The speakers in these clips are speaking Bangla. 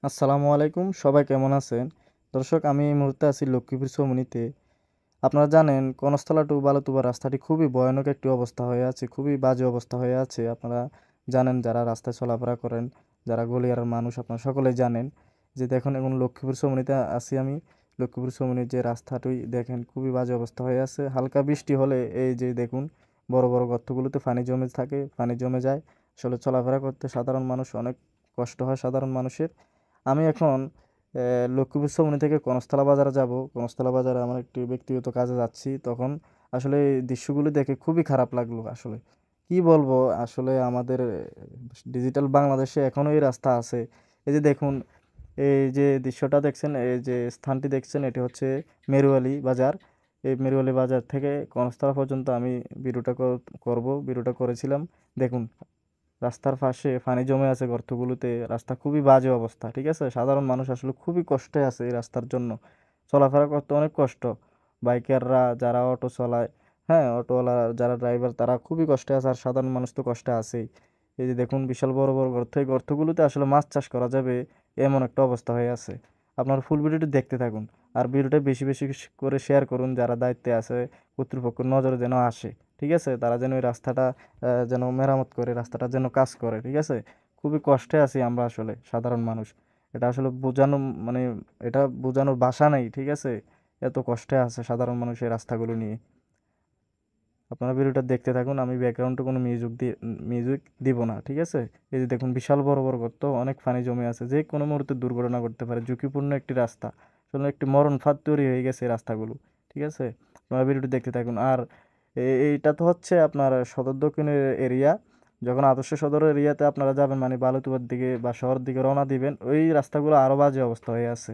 আসসালামু আলাইকুম, সবাই কেমন আছেন? দর্শক, আমি এই মুহূর্তে আছি লক্ষ্মীপুর চৌমুহনীতে। আপনারা জানেন কনস্থলা টু বালুতুবা রাস্তাটি খুবই ভয়ানক একটি অবস্থা হয়ে আছে, খুবই বাজে অবস্থা হয়ে আছে। আপনারা জানেন, যারা রাস্তায় চলাফেরা করেন, যারা গলিয়ারার মানুষ, আপনারা সকলেই জানেন যে দেখুন এখন লক্ষ্মীপুর চৌমুহনীতে আছি আমি। লক্ষ্মীপুর চৌমুহনীর যে রাস্তাটি দেখেন খুবই বাজে অবস্থা হয়ে আছে। হালকা বৃষ্টি হলে এই যে দেখুন বড় বড় গর্তগুলোতে পানি জমে থাকে, পানি জমে যায়। আসলে চলাফেরা করতে সাধারণ মানুষ অনেক কষ্ট হয় সাধারণ মানুষের। আমি এখন লক্ষ্মীপুর চৌমুহনী থেকে কনস্থলা বাজারে যাব। কনস্থলা বাজারে আমার একটি ব্যক্তিগত কাজে যাচ্ছি। তখন আসলে এই দৃশ্যগুলো দেখে খুবই খারাপ লাগলো আসলে। কি বলবো, আসলে আমাদের ডিজিটাল বাংলাদেশে এখনও এই রাস্তা আছে। এই যে দেখুন, এই যে দৃশ্যটা দেখছেন, এই যে স্থানটি দেখছেন, এটি হচ্ছে মেরুয়ালি বাজার। এই মেরুয়ালি বাজার থেকে কনস্থলা পর্যন্ত আমি ভিডিওটা করেছিলাম। দেখুন, রাস্তার পাশে পানি জমে আছে গর্তগুলোতে, রাস্তা খুবই বাজে অবস্থা। ঠিক আছে, সাধারণ মানুষ আসলে খুবই কষ্টে আছে এই রাস্তার জন্য। চলাফেরা করতে অনেক কষ্ট। বাইকাররা যারা অটো চালায়, হ্যাঁ, অটোওয়ালা যারা ড্রাইভার, তারা খুবই কষ্টে আছে। আর সাধারণ মানুষ তো কষ্টে আছেই। এই যে দেখুন বিশাল বড় বড় গর্ত, এই গর্তগুলোতে আসলে মাছ চাষ করা যাবে এমন একটা অবস্থা হয়ে আছে। আপনার ফুল ভিডিওটি দেখতে থাকুন। আর ভিডিওটা বেশি বেশি করে শেয়ার করুন, যারা দায়িত্বে আছে, কর্তৃপক্ষের নজরে যেন আসে। ঠিক আছে, তারা যেন এই রাস্তাটা যেন মেরামত করে, রাস্তাটা যেন কাজ করে। ঠিক আছে, খুবই কষ্টে আছি আমরা আসলে সাধারণ মানুষ। এটা আসলে বোঝানো, মানে এটা বোঝানোর ভাষা নেই। ঠিক আছে, এত কষ্টে আছে সাধারণ মানুষ এই রাস্তাগুলো নিয়ে। আপনারা ভিডিওটা দেখতে থাকুন, আমি ব্যাকগ্রাউন্ডে কোনো মিউজিক দিব না। ঠিক আছে, এই যে দেখুন বিশাল বড় বড় গর্ত, অনেক পানি জমে আছে, যে কোনো মুহূর্তে দুর্ঘটনা ঘটতে পারে, ঝুঁকিপূর্ণ একটি রাস্তা। আসলে একটি মরণ ফাঁদ তৈরি হয়ে গেছে এই রাস্তাগুলো। ঠিক আছে, আপনারা ভিডিওটি দেখতে থাকুন। আর এইটা তো হচ্ছে আপনার সদর দক্ষিণের এরিয়া। যখন আদর্শ সদর এরিয়াতে আপনারা যাবেন, মানে বালুতুবার দিকে বা শহরের দিকে রওনা দিবেন, ওই রাস্তাগুলো আরও বাজে অবস্থা হয়ে আছে।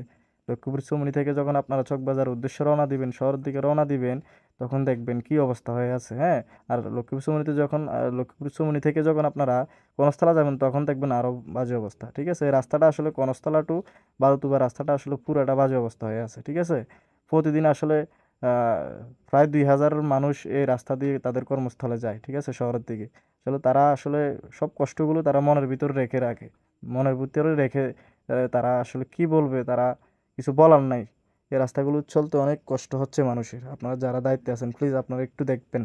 লক্ষ্মীপুর চৌমুহনী থেকে যখন আপনারা চকবাজার উদ্দেশ্যে রওনা দিবেন, শহরের দিকে রওনা দিবেন, তখন দেখবেন কি অবস্থা হয়ে আছে। হ্যাঁ, আর লক্ষ্মীপুর চৌমুহনী থেকে যখন আপনারা কনস্থলা যাবেন, তখন দেখবেন আরও বাজে অবস্থা। ঠিক আছে, এই রাস্তাটা আসলে কনস্থলা টু বালুতুবা রাস্তাটা আসলে পুরোটা বাজে অবস্থা হয়ে আছে। ঠিক আছে, প্রতিদিন আসলে প্রায় 2,000 মানুষ এই রাস্তা দিয়ে তাদের কর্মস্থলে যায়। ঠিক আছে, শহরের দিকে। আসলে তারা আসলে সব কষ্টগুলো তারা মনের ভিতরে রেখে রাখে, মনের ভিতরে রেখে তারা আসলে কি বলবে, তারা কিছু বলার নাই। এই রাস্তাগুলো চলতে অনেক কষ্ট হচ্ছে মানুষের। আপনারা যারা দায়িত্বে আছেন, প্লিজ আপনারা একটু দেখবেন,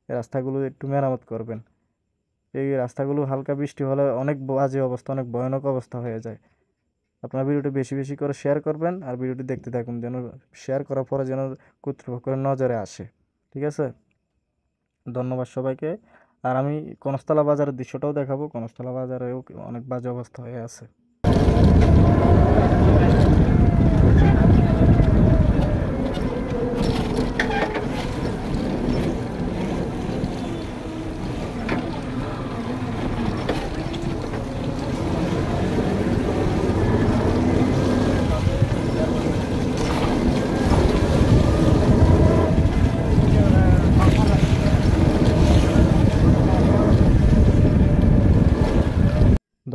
এই রাস্তাগুলো একটু মেরামত করবেন। এই রাস্তাগুলো হালকা বৃষ্টি হলে অনেক বাজে অবস্থা, অনেক ভয়ানক অবস্থা হয়ে যায়। আপনারা ভিডিওটি বেশি বেশি করে শেয়ার করবেন, আর ভিডিওটি দেখতে থাকুন, যেন শেয়ার করার পরে যেন কর্তৃপক্ষের নজরে আসে। ঠিক আছে, ধন্যবাদ সবাইকে। আর আমি কনস্থলা বাজারের দৃশ্যটাও দেখাবো। কনস্থলা বাজারেও অনেক বাজে অবস্থা হয়ে আছে।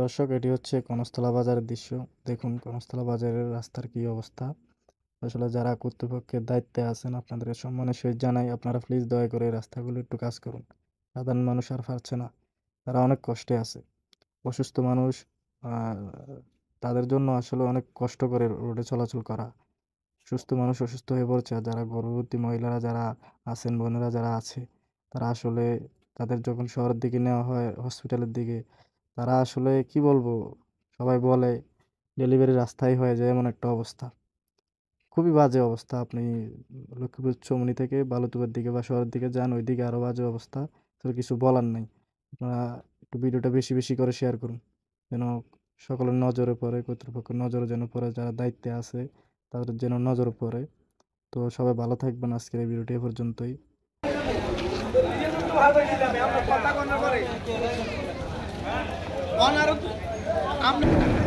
দর্শক, এটি হচ্ছে কনস্থলা বাজারের দৃশ্য। দেখুন কনস্থলা বাজারের রাস্তার কি অবস্থা। আসলে যারা কর্তৃপক্ষের দায়িত্বে আছেন, আপনাদেরকে সম্মানের সহিত জানাই, আপনারা প্লিজ দয়া করে এই রাস্তাগুলো একটু কাজ করুন। সাধারণ মানুষ আর পারছে না, তারা অনেক কষ্টে আছে। অসুস্থ মানুষ, আহ, তাদের জন্য আসলে অনেক কষ্ট করে রোডে চলাচল করা। সুস্থ মানুষ অসুস্থ হয়ে পড়ছে, আর যারা গর্ভবতী মহিলারা যারা আছেন, বোনেরা যারা আছে, তারা আসলে তাদের যখন শহরের দিকে নেওয়া হয়, হসপিটালের দিকে, তারা আসলে কি বলবো, সবাই বলে ডেলিভারি রাস্তায় হয়ে যায় এমন একটা অবস্থা। খুবই বাজে অবস্থা। আপনি লক্ষ্মীপুর চৌমুহনী থেকে বালুতুবার দিকে বা শহরের দিকে যান, ওইদিকে আরও বাজে অবস্থা। তো কিছু বলার নাই। আপনারা একটু ভিডিওটা বেশি বেশি করে শেয়ার করুন, যেন সকলের নজরে পড়ে, কর্তৃপক্ষের নজরে যেন পড়ে, যারা দায়িত্বে আছে তাদের যেন নজরে পড়ে। তো সবাই ভালো থাকবেন। আজকের এই ভিডিওটি এ পর্যন্তই। আমরা